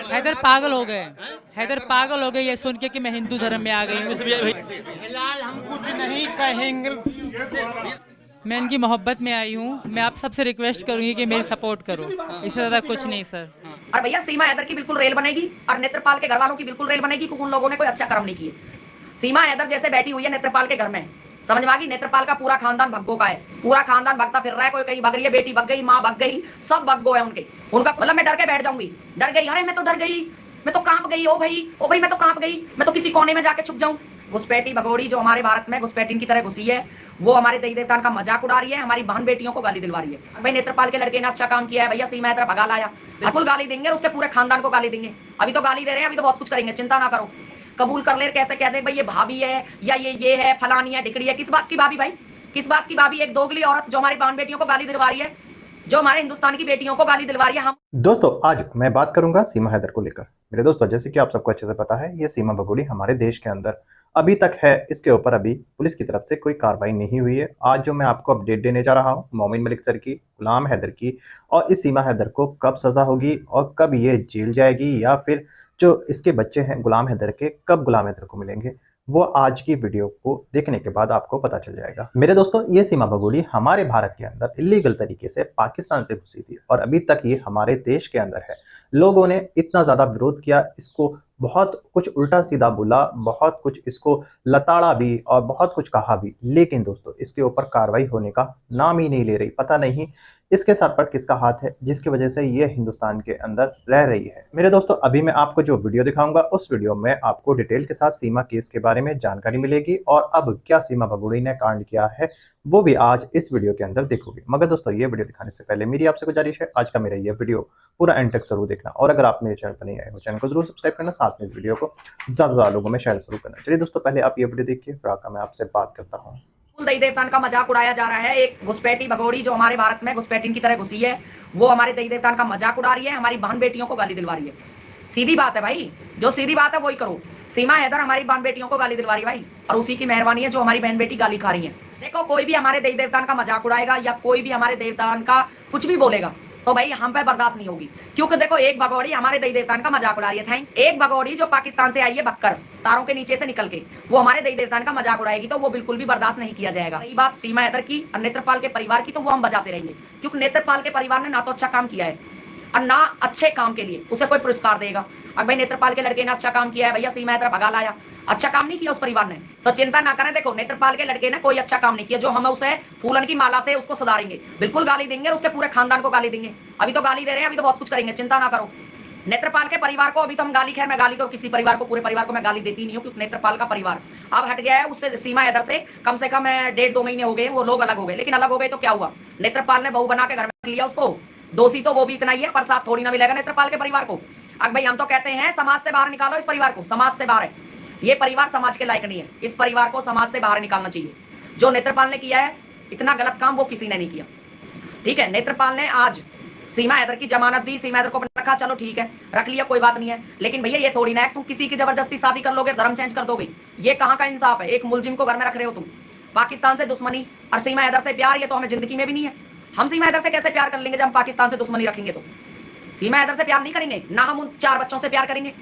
हैदर पागल हो गए। हैदर पागल हो गए ये सुन के कि मैं हिंदू धर्म में आ गई हूँ। फिलहाल हम कुछ नहीं कहेंगे। मैं इनकी मोहब्बत में आई हूँ। मैं आप सबसे रिक्वेस्ट करूंगी कि मेरी सपोर्ट करो, इससे ज़्यादा कुछ नहीं सर। और भैया सीमा हैदर की बिल्कुल रेल बनेगी और नेत्रपाल के घर वालों की बिल्कुल रेल बनेगी, क्योंकि उन लोगों ने कोई अच्छा कर्म नहीं किए। सीमा हैदर जैसे बैठी हुई है नेत्रपाल के घर में, समझ में आ गई। नेत्रपाल का पूरा खानदान भग्गो का है, पूरा खानदान भगता फिर रहा है। कोई कहीं भग रही है, बेटी भग गई, माँ भग गई, सब भग्गो है उनके। उनका मतलब मैं डर के बैठ जाऊंगी, डर गई, अरे मैं तो डर गई, मैं तो कांप गई, ओ भाई मैं तो कांप गई, मैं तो किसी कोने में जाके छुप जाऊं। घुसपैठी भगोड़ी जो हमारे भारत में घुसपैठी की तरह घुसी है, वो हमारे देवी देवताओं का मजाक उड़ा रही है, हमारी बहन बेटियों को गाली दिलवा रही है। भाई नेत्रपाल के लड़के ने अच्छा काम किया है, भैया सीमा हैदर भगा लाया, बिल्कुल गाली देंगे, उसके पूरे खानदान को गाली देंगे। अभी तो गाली दे रहे हैं, अभी तो बहुत कुछ करेंगे, चिंता ना करो। कबूल कर ले, कैसे कह दे भाई ये भाभी है या ये है, फलानी है, ढिकड़ी है। किस बात की भाभी भाई, किस बात की भाभी? एक दोगली औरत जो हमारी बहन बेटियों को गाली दिलवा रही है, जो हमारे हिंदुस्तान की बेटियों को गाली दिलवा रही है। हम दोस्तों आज मैं बात करूंगा सीमा हैदर को लेकर। मेरे दोस्तों, जैसे कि आप सबको अच्छे से पता है, ये सीमा बगोली हमारे देश के अंदर अभी तक है। इसके ऊपर अभी पुलिस की तरफ से कोई कार्रवाई नहीं हुई है। आज जो मैं आपको अपडेट देने जा रहा हूं, मोमिन मलिक सर की, गुलाम हैदर की, और इस सीमा हैदर को कब सजा होगी और कब ये जेल जाएगी, या फिर जो इसके बच्चे हैं गुलाम हैदर के, कब गुलाम हैदर को मिलेंगे, वो आज की वीडियो को देखने के बाद आपको पता चल जाएगा। मेरे दोस्तों, ये सीमा बगोली हमारे भारत के अंदर इलीगल तरीके से पाकिस्तान से घुसी थी और अभी तक ये हमारे देश के अंदर है। लोगों ने इतना ज्यादा विरोध किया, इसको बहुत कुछ उल्टा सीधा बोला, बहुत कुछ इसको लताड़ा भी और बहुत कुछ कहा भी, लेकिन दोस्तों इसके ऊपर कार्रवाई होने का नाम ही नहीं ले रही। पता नहीं इसके सर पर किसका हाथ है, जिसकी वजह से ये हिंदुस्तान के अंदर रह रही है। मेरे दोस्तों, अभी मैं आपको जो वीडियो दिखाऊंगा, उस वीडियो में आपको डिटेल के साथ सीमा केस के बारे में जानकारी मिलेगी और अब क्या सीमा बगोली ने कांड किया है वो भी आज इस वीडियो के अंदर देखोगे। मगर दोस्तों, ये वीडियो दिखाने से पहले मेरी आपसे गुजारिश है, आज का मेरा ये वीडियो पूरा एंड तक जरूर देखना, और अगर आप मेरे चैनल पर नहीं आए हो, चैनल को जरूर सब्सक्राइब करना, साथ में इस वीडियो को ज्यादा से ज्यादा लोगों में शेयर जरूर करना। चलिए दोस्तों, पहले आप ये वीडियो देखिए, फिर आकर मैं आपसे बात करता हूँ। देवी देवतान का मजाक उड़ाया जा रहा है। एक घुसपैठी भगोड़ी जो हमारे भारत में घुसपैठी की तरह घुसी है, वो हमारे देवी देवतान का मजाक उड़ा रही है, हमारी बहन बेटियों को गाली दिलवा रही है। सीधी बात है भाई, जो सीधी बात है वही करो। सीमा हैदर हमारी बहन बेटियों को गाली दिलवा रही है भाई, और उसी की मेहरबानी है जो हमारी बहन बेटी गाली खा रही है। देखो, कोई भी हमारे देवी देवतान का मजाक उड़ाएगा या कोई भी हमारे देवतान का कुछ भी बोलेगा तो भाई हम पे बर्दाश्त नहीं होगी, क्योंकि देखो एक भगोड़ी हमारे देवी देवतान का मजाक उड़ा रही है। थैंक एक भगोड़ी जो पाकिस्तान से आई है बक्कर तारों के नीचे से निकल के, वो हमारे देवी देवतान का मजाक उड़ाएगी तो वो बिल्कुल भी बर्दाश्त नहीं किया जाएगा। रही बात सीमा हैदर की और नेत्रपाल के परिवार की, तो वो हम बजाते रहेंगे, क्योंकि नेत्रपाल के परिवार ने ना तो अच्छा काम किया है और ना अच्छे काम के लिए उसे कोई पुरस्कार देगा। अब भाई नेत्रपाल के लड़के ने अच्छा काम किया है, भैया सीमा हैदर भगा लाया, अच्छा काम नहीं किया उस परिवार ने, तो चिंता ना करें। देखो, नेत्रपाल के लड़के ने कोई अच्छा काम नहीं किया, जो हम उसे फूलन की माला से उसको सुधारेंगे, बिल्कुल गाली देंगे, उसके पूरे खानदान को गाली देंगे। अभी तो गाली दे रहे हैं, अभी तो बहुत कुछ करेंगे, चिंता ना करो। नेत्रपाल के परिवार को अभी तो हम गाली, खैर मैं गाली तो किसी परिवार को, पूरे परिवार को मैं गाली देती नहीं हूँ, क्योंकि नेत्रपाल का परिवार अब हट गया है उससे, सीमा हैदर से कम 1.5-2 महीने हो गए, वो लोग अलग हो गए। लेकिन अलग हो गए तो क्या हुआ, नेत्रपाल ने बहू बना के घर में रख लिया उसको। दोषी तो वो भी इतना ही है, प्रसाद थोड़ी ना मिलेगा नेत्रपाल के परिवार को। अब भाई हम तो कहते हैं समाज से बाहर निकालो इस परिवार को, समाज से बाहर है ये परिवार, समाज के लायक नहीं है, इस परिवार को समाज से बाहर निकालना चाहिए। जो नेत्रपाल ने किया है इतना गलत काम वो किसी ने नहीं किया, ठीक है। नेत्रपाल ने आज सीमा हैदर की जमानत दी, सीमा हैदर को रखा, चलो ठीक है, रख लिया, कोई बात नहीं है। लेकिन भैया ये थोड़ी ना है तुम किसी की जबरदस्ती शादी कर लोगे, धर्म चेंज कर दोगे, ये कहाँ का इंसाफ है। एक मुलजिम को घर में रख रहे हो तुम। पाकिस्तान से दुश्मनी और सीमा हैदर से प्यार, ये तो हमें जिंदगी में भी नहीं है। हम सीमा हैदर से कैसे प्यार कर लेंगे जब हम पाकिस्तान से दुश्मनी रखेंगे? तो सीमा हैदर से प्यार नहीं करेंगे ना, हम उन 4 बच्चों से प्यार करेंगे,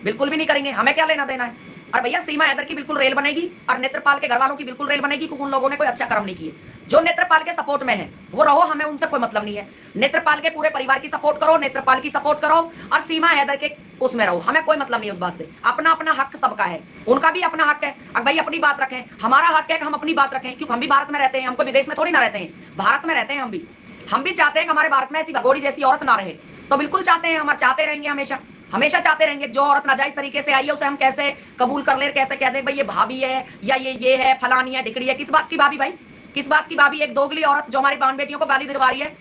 बिल्कुल भी नहीं करेंगे। हमें क्या लेना देना है। और भैया सीमा हैदर की बिल्कुल रेल बनेगी और नेत्रपाल के घर वालों की बिल्कुल रेल बनेगी, क्योंकि उन लोगों ने कोई अच्छा कर्म नहीं किए। जो नेत्रपाल के सपोर्ट में है वो रहो, हमें उनसे कोई मतलब नहीं है। नेत्रपाल के पूरे परिवार की सपोर्ट करो, नेत्रपाल की सपोर्ट करो और सीमा हैदर के उसमें रहो, हमें कोई मतलब नहीं उस बात से। अपना अपना हक सबका है, उनका भी अपना हक है। अब भाई अपनी बात रखें, हमारा हक है कि हम अपनी बात रखें, क्योंकि हम भी भारत में रहते हैं, हमको विदेश में थोड़ी ना रहते हैं, भारत में रहते हैं। हम भी चाहते हैं कि हमारे भारत में ऐसी भगोड़ी जैसी औरत ना रहे, तो बिल्कुल चाहते हैं, हम चाहते रहेंगे, हमेशा हमेशा चाहते रहेंगे। जो औरत नाजायज तरीके से आई है उसे हम कैसे कबूल कर ले, कैसे कह दे भाई ये भाभी है या ये है, फलानी है, ढिकड़ी है। किस बात की भाभी भाई, किस बात की भाभी? एक दोगली औरत जो हमारी बहन बेटियों को गाली दिलवा रही है,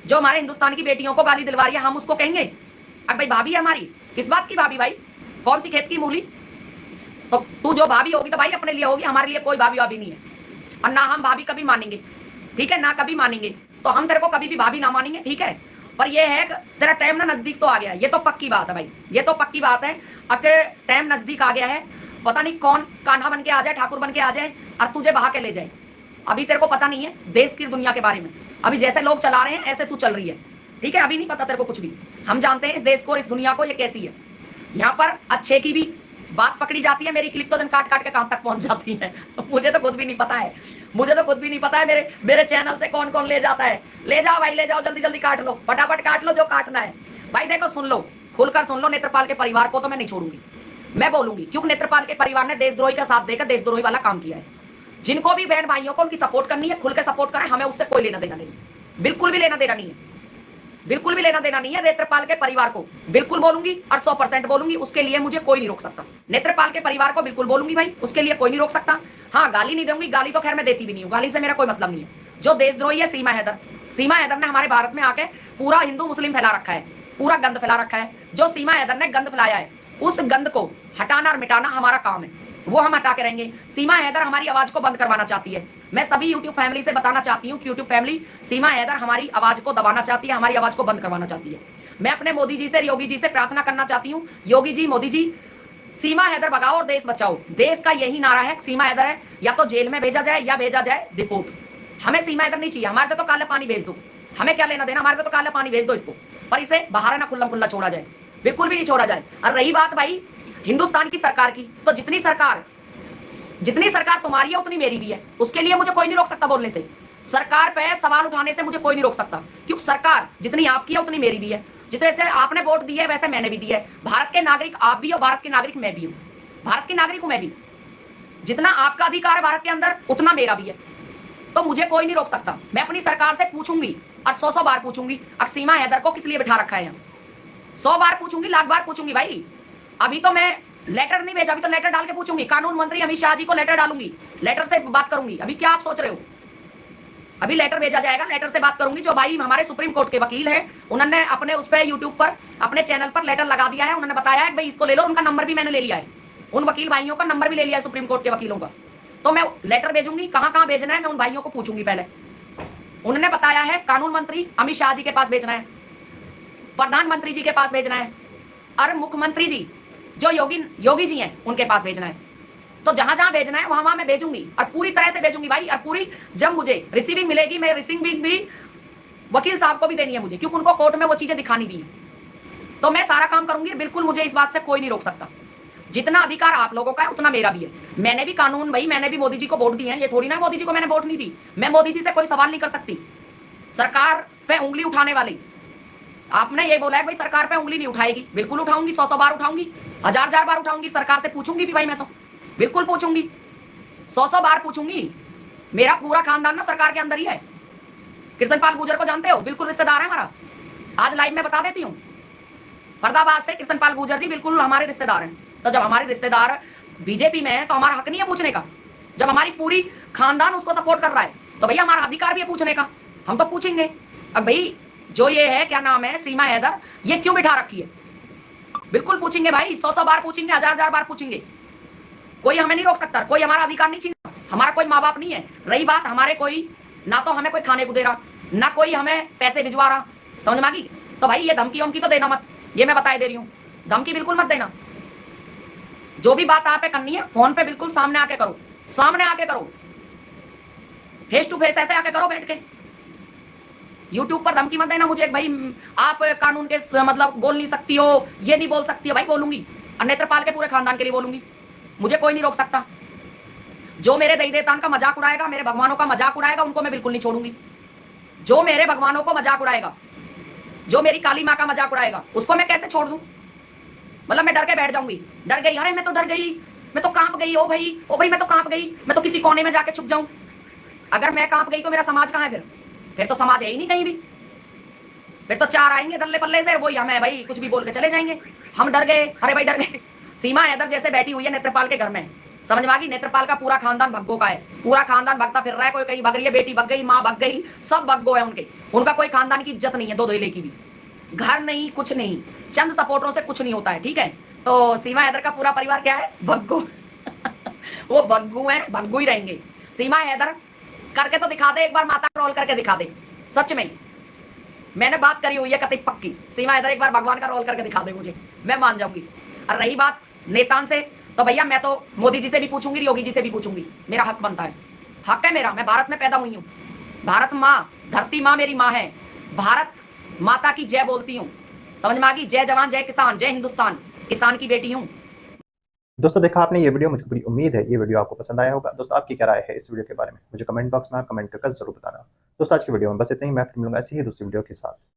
जो हमारे हिंदुस्तान की बेटियों को गाली दिलवा रही है, हम उसको कहेंगे अब भाई भाभी है हमारी? किस बात की भाभी भाई? कौन सी खेत की मूली? तो तू जो भाभी होगी तो भाई अपने लिए होगी, हमारे लिए कोई भाभी वाभी नहीं है, और ना हम भाभी कभी मानेंगे, ठीक है, ना कभी मानेंगे। तो हम तेरे को कभी भी भाभी ना मानेंगे, ठीक है। पर ये है तेरा टाइम ना नजदीक तो आ गया है, ये तो पक्की बात है भाई, ये तो पक्की बात है। अब टाइम नजदीक आ गया है, पता नहीं कौन कान्हा बन के आ जाए, ठाकुर बन के आ जाए और तुझे बहा के ले जाए। अभी तेरे को पता नहीं है देश की दुनिया के बारे में, अभी जैसे लोग चला रहे हैं ऐसे तू चल रही है, ठीक है, अभी नहीं पता तेरे को कुछ भी। हम जानते हैं इस देश को और इस दुनिया को ये कैसी है। यहाँ पर अच्छे की भी बात पकड़ी जाती है, मेरी क्लिप तो जन काट काट के कहां तक पहुंच जाती है मुझे तो खुद भी नहीं पता है, मुझे तो खुद भी नहीं पता है मेरे चैनल से कौन कौन ले जाता है। ले जाओ भाई, ले जाओ, जल्दी जल्दी काट लो, फटाफट काट लो जो काटना है। भाई देखो, सुन लो, खुलकर सुन लो, नेत्रपाल के परिवार को तो मैं नहीं छोड़ूंगी, मैं बोलूंगी, क्योंकि नेत्रपाल के परिवार ने देशद्रोही का साथ देकर देशद्रोही वाला काम किया है। जिनको भी बहन भाइयों को उनकी सपोर्ट करनी है, खुल के सपोर्ट करें, हमें उससे कोई लेना देना नहीं, बिल्कुल भी लेना देना नहीं है, बिल्कुल भी लेना देना नहीं है। नेत्रपाल के परिवार को बिल्कुल बोलूंगी और 100% बोलूंगी, उसके लिए मुझे कोई नहीं रोक सकता। नेत्रपाल के परिवार को बिल्कुल बोलूंगी भाई, उसके लिए कोई नहीं रोक सकता। हाँ, गाली नहीं दूंगी, गाली तो खैर मैं देती भी नहीं हूँ, गाली से मेरा कोई मतलब नहीं है। जो देशद्रोही है सीमा हैदर, सीमा हैदर ने हमारे भारत में आके पूरा हिंदू मुस्लिम फैला रखा है, पूरा गंद फैला रखा है। जो सीमा हैदर ने गंद फैलाया है, उस गंद को हटाना और मिटाना हमारा काम है, वो हम हटा के रहेंगे। सीमा हैदर हमारी आवाज को बंद करवाना चाहती है। मैं सभी यूट्यूब फैमिली से बताना चाहती हूँ कि यूट्यूब फैमिली, सीमा हैदर हमारी आवाज को दबाना चाहती है, हमारी आवाज को बंद करवाना चाहती है। मैं अपने मोदी जी से, योगी जी से प्रार्थना करना चाहती हूँ, योगी जी, मोदी जी, सीमा हैदर भगाओ और देश बचाओ। देश का यही नारा है, सीमा हैदर है, या तो जेल में भेजा जाए या भेजा जाए डिपोर्ट। हमें सीमा हैदर नहीं चाहिए, हमारे से तो काला पानी भेज दो, हमें क्या लेना देना, हमारे से तो काला पानी भेज दो इसको, पर इसे बाहर ना खुल्ला खुल्ला छोड़ा जाए, बिल्कुल भी नहीं छोड़ा जाए। और रही बात भाई हिंदुस्तान की सरकार की, तो जितनी सरकार तुम्हारी है उतनी मेरी भी है, उसके लिए मुझे कोई नहीं रोक सकता बोलने से, सरकार पे सवाल उठाने से मुझे कोई नहीं रोक सकता, क्योंकि सरकार जितनी आपकी है उतनी मेरी भी है। जितने आपने वोट दिए है वैसे मैंने भी दिया है। भारत के नागरिक आप भी हो, भारत के नागरिक मैं भी हूं, भारत के नागरिक हूं मैं भी। जितना आपका अधिकार है भारत के अंदर उतना मेरा भी है, तो मुझे कोई नहीं रोक सकता। मैं अपनी सरकार से पूछूंगी और 100 बार पूछूंगी, अब सीमा हैदर को किस लिए बिठा रखा है यहाँ, 100 बार पूछूंगी, लाख बार पूछूंगी भाई। अभी तो मैं लेटर नहीं भेजा, अभी तो लेटर डाल के पूछूंगी, कानून मंत्री अमित शाह जी को लेटर डालूंगी, लेटर से बात करूंगी। अभी क्या आप सोच रहे हो, अभी लेटर भेजा जाएगा, लेटर से बात करूंगी। जो भाई हमारे सुप्रीम कोर्ट के वकील है, उन्होंने अपने उस पर यूट्यूब पर अपने चैनल पर लेटर लगा दिया है, उन्होंने बताया है कि भाई इसको ले लो, उनका नंबर भी मैंने ले लिया है, उन वकील भाइयों का नंबर भी ले लिया है सुप्रीम कोर्ट के वकीलों का। तो मैं लेटर भेजूंगी, कहां कहां भेजना है मैं उन भाइयों को पूछूंगी। पहले उन्होंने बताया है कानून मंत्री अमित शाह जी के पास भेजना है, प्रधानमंत्री जी के पास भेजना है, और मुख्यमंत्री जी जो योगी जी हैं उनके पास भेजना है। तो जहां जहां भेजना है वहां वहां मैं भेजूंगी, और पूरी तरह से भेजूंगी भाई। और पूरी जब मुझे रिसीविंग मिलेगी, मैं रिसीविंग भी वकील साहब को भी देनी है मुझे, क्योंकि उनको कोर्ट में वो चीजें दिखानी भी है। तो मैं सारा काम करूंगी, बिल्कुल मुझे इस बात से कोई नहीं रोक सकता। जितना अधिकार आप लोगों का है उतना मेरा भी है। मैंने भी कानून भाई, मैंने भी मोदी जी को वोट दी है, ये थोड़ी ना मोदी जी को मैंने वोट नहीं दी। मैं मोदी जी से कोई सवाल नहीं कर सकती। सरकार पे उंगली उठाने वाली, आपने ये बोला है भाई सरकार पे उंगली नहीं उठाएगी, बिल्कुल उठाऊंगी, 100 बार उठाऊंगी, हजार बार उठाऊंगी, सरकार से पूछूंगी भी भाई, मैं तो बिल्कुल पूछूंगी, 100 बार पूछूंगी। मेरा पूरा खानदान ना सरकार के अंदर ही है। कृष्णपाल गुर्जर को जानते हो, बिल्कुल रिश्तेदार है हमारा, आज लाइव में बता देती हूँ। फरीदाबाद से कृष्णपाल गुर्जर जी बिल्कुल हमारे रिश्तेदार हैं। तो जब हमारे रिश्तेदार बीजेपी में है तो हमारा हक नहीं है पूछने का। जब हमारी पूरी खानदान उसको सपोर्ट कर रहा है तो भैया हमारा अधिकार भी है पूछने का, हम तो पूछेंगे। अब भाई जो ये है, क्या नाम है, सीमा हैदर, ये क्यों बिठा रखी है, बिल्कुल पूछेंगे भाई, 100 बार पूछेंगे, हजार बार पूछेंगे। कोई हमें नहीं रोक सकता, कोई हमारा अधिकार नहीं छीनता, हमारा कोई माँ बाप नहीं है। रही बात हमारे कोई, ना तो हमें कोई खाने को दे रहा, ना कोई हमें पैसे भिजवा रहा, समझ में आ गई। तो भाई ये धमकी वमकी तो देना मत, ये मैं बताए दे रही हूँ, धमकी बिल्कुल मत देना। जो भी बात आप पे करनी है फोन पे बिल्कुल सामने आके करो, सामने आके करो, फेस टू फेस ऐसे आके करो बैठ के। यूट्यूब पर धमकी मत देना मुझे भाई, आप कानून के मतलब बोल नहीं सकती हो, ये नहीं बोल सकती हो। भाई बोलूंगी, और नेत्रपाल के पूरे खानदान के लिए बोलूंगी, मुझे कोई नहीं रोक सकता। जो मेरे देवी देवतान का मजाक उड़ाएगा, मेरे भगवानों का मजाक उड़ाएगा, उनको मैं बिल्कुल नहीं छोड़ूंगी। जो मेरे भगवानों को मजाक उड़ाएगा, जो मेरी काली माँ का मजाक उड़ाएगा, उसको मैं कैसे छोड़ दूं। मतलब मैं डर के बैठ जाऊंगी, डर गई, अरे मैं तो डर गई, मैं तो कांप गई, ओ भाई मैं तो कांप गई, मैं तो किसी कोने में जाके छुप जाऊं। अगर मैं कांप गई तो मेरा समाज कहाँ है, फिर तो समाज है ही नहीं कहीं भी। फिर तो चार आएंगे दल्ले पल्ले से, वही हमें भाई कुछ भी बोल के चले जाएंगे। हम डर गए, अरे भाई डर गए। सीमा हैदर जैसे बैठी हुई है नेत्रपाल के घर में, समझ में आ गई। नेत्रपाल का पूरा खानदान भग्गो का है, पूरा खानदान भगता फिर रहा है। कोई कहीं भग रही है, बेटी भग गई, माँ भग गई, सब भग्गो है उनके। उनका कोई खानदान की इज्जत नहीं है, दो दोले की भी, घर नहीं, कुछ नहीं, चंद सपोर्टरों से कुछ नहीं होता है, ठीक है। तो सीमा हैदर का पूरा परिवार क्या है, भग्गू। वो भग्गू है, भग्गू ही रहेंगे। सीमा हैदर करके तो दिखा दे एक बार, माता रोल करके दिखा दे, सच में मैंने बात करी हुई है कतई पक्की। सीमा हैदर एक बार भगवान का रोल करके दिखा दे मुझे, मैं मान जाऊंगी। और रही बात नेतान से, तो भैया मैं तो मोदी जी से भी पूछूंगी, योगी जी से भी पूछूंगी, मेरा हक बनता है, हक है मेरा। मैं भारत में पैदा हुई हूँ, भारत माँ, धरती माँ मेरी माँ है। भारत माता की जय बोलती हूँ, समझ में आ गई? जय जवान जय किसान, जय हिंदुस्तान, किसान की बेटी हूँ। दोस्तों देखा आपने ये वीडियो, मुझे पूरी उम्मीद है ये वीडियो आपको पसंद आया होगा। दोस्तों आपकी क्या राय है इस वीडियो के बारे में, मुझे कमेंट बॉक्स में कमेंट करके जरूर बताना। दोस्तों आज की वीडियो में बस इतना ही, मैं फिर मिलूंगा ऐसी ही दूसरी वीडियो के साथ।